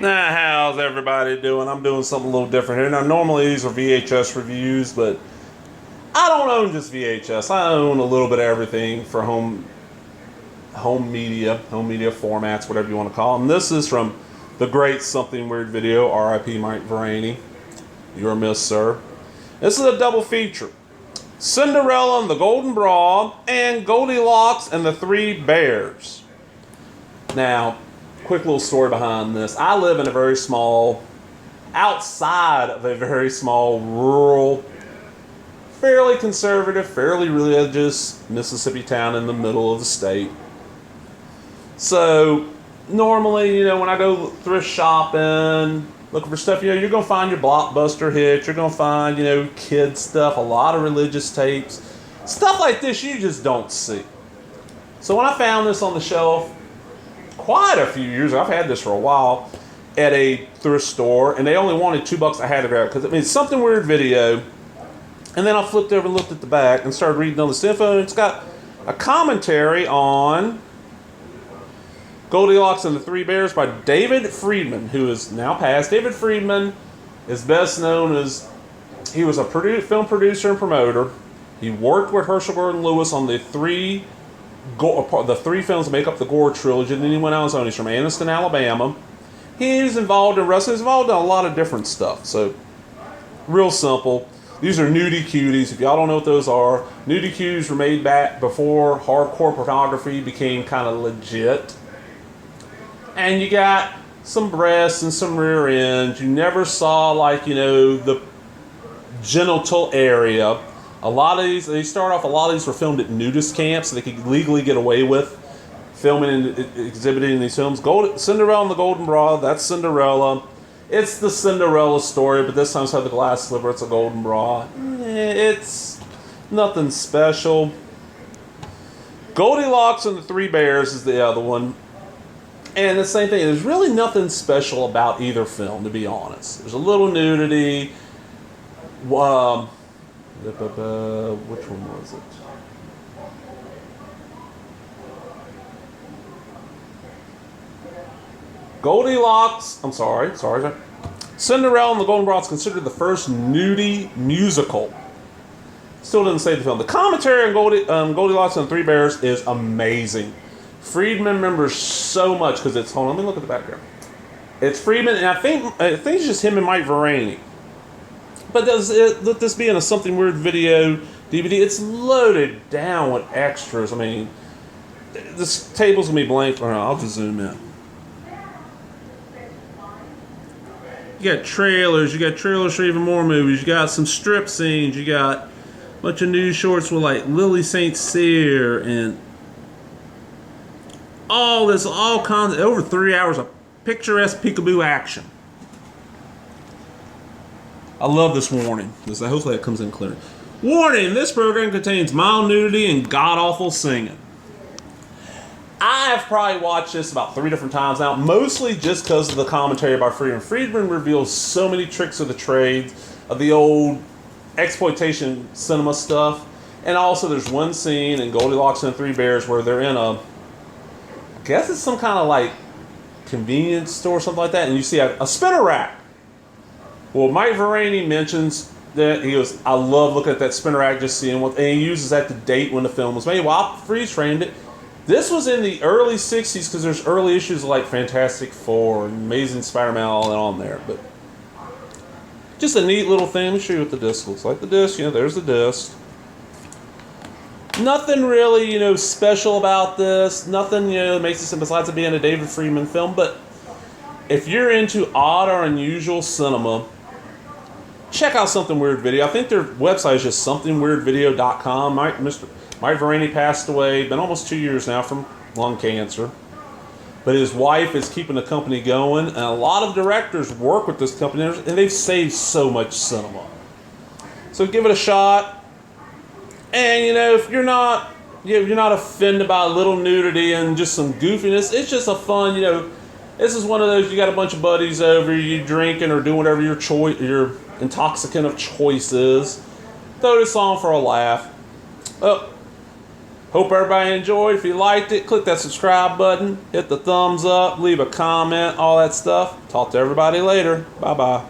Nah, how's everybody doing? I'm doing something a little different here. Now, normally these are VHS reviews, but I don't own just VHS. I own a little bit of everything for home media formats, whatever you want to call them. This is from the great Something Weird Video, R.I.P. Mike Veraney. You're a miss, sir. This is a double feature. Sinderella and the Golden Bra and Goldilocks and the Three Bears. Now, quick little story behind this. I live in a very small, outside of a very small, rural, fairly conservative, fairly religious Mississippi town in the middle of the state. So, normally, when I go thrift shopping, looking for stuff, you're going to find your Blockbuster hits, you're going to find, kid stuff, a lot of religious tapes. Stuff like this you just don't see. So when I found this on the shelf, quite a few years ago, I've had this for a while, at a thrift store, and they only wanted $2. I had to grab it, because it's Something Weird Video. And then I flipped over and looked at the back and started reading all this info, and it's got a commentary on Goldilocks and the Three Bears by David Friedman, who is now passed. David Friedman is best known as, he was a film producer and promoter. He worked with Herschel Gordon Lewis on the three films that make up the Gore trilogy, and then he went on his own. He's from Anniston, Alabama. He's involved in wrestling. He's involved in a lot of different stuff. So, real simple. These are Nudie Cuties. If y'all don't know what those are, Nudie Cuties were made back before hardcore pornography became kind of legit. And you got some breasts and some rear ends. You never saw, the genital area. A lot of these were filmed at nudist camps, so they could legally get away with filming and exhibiting these films. Cinderella and the Golden Bra, that's Cinderella. It's the Cinderella story, but this time instead of the glass slipper, it's a golden bra. It's nothing special. Goldilocks and the Three Bears is the other one. And the same thing, there's really nothing special about either film, to be honest. There's a little nudity. Which one was it? Goldilocks, Cinderella and the Golden Bra is considered the first nudie musical. Still didn't say the film. The commentary on Goldilocks and the Three Bears is amazing. Friedman remembers so much because it's, hold on, let me look at the background. It's Friedman, and I think it's just him and Mike Veraney. But this being a Something Weird Video DVD, it's loaded down with extras. I mean, this table's gonna be blank. I'll just zoom in. You got trailers for even more movies. You got some strip scenes. You got a bunch of news shorts with Lily St. Cyr and all kinds of, over 3 hours of picturesque peekaboo action. I love this warning. Hopefully that comes in clear. Warning, this program contains mild nudity and god-awful singing. I have probably watched this about 3 different times now, mostly just because of the commentary by Friedman. Friedman reveals so many tricks of the trade, of the old exploitation cinema stuff. And also there's one scene in Goldilocks and the Three Bears where they're in I guess it's some kind of convenience store or something like that, and you see a spinner rack. Well, Mike Veraney mentions that he goes, I love looking at that spinner rack, just seeing what, and he uses that to date when the film was made. Well, I freeze framed it. This was in the early 60s because there's early issues like Fantastic Four and Amazing Spider-Man all that on there. But just a neat little thing. Let me show you what the disc looks like. The disc, there's the disc. Nothing really, special about this. Nothing, makes it besides it being a David Friedman film. But if you're into odd or unusual cinema, check out Something Weird Video. I think their website is just somethingweirdvideo.com. Mike Veraney passed away, been almost 2 years now from lung cancer. But his wife is keeping the company going, and a lot of directors work with this company, and they've saved so much cinema. So give it a shot. And if you're not offended by a little nudity and just some goofiness, it's just a fun, this is one of those, you got a bunch of buddies over, you drinking or doing whatever your intoxicant of choice is. Throw this on for a laugh. Oh, Hope everybody enjoyed. If you liked it, click that subscribe button, hit the thumbs up, leave a comment, all that stuff. Talk to everybody later. Bye-bye.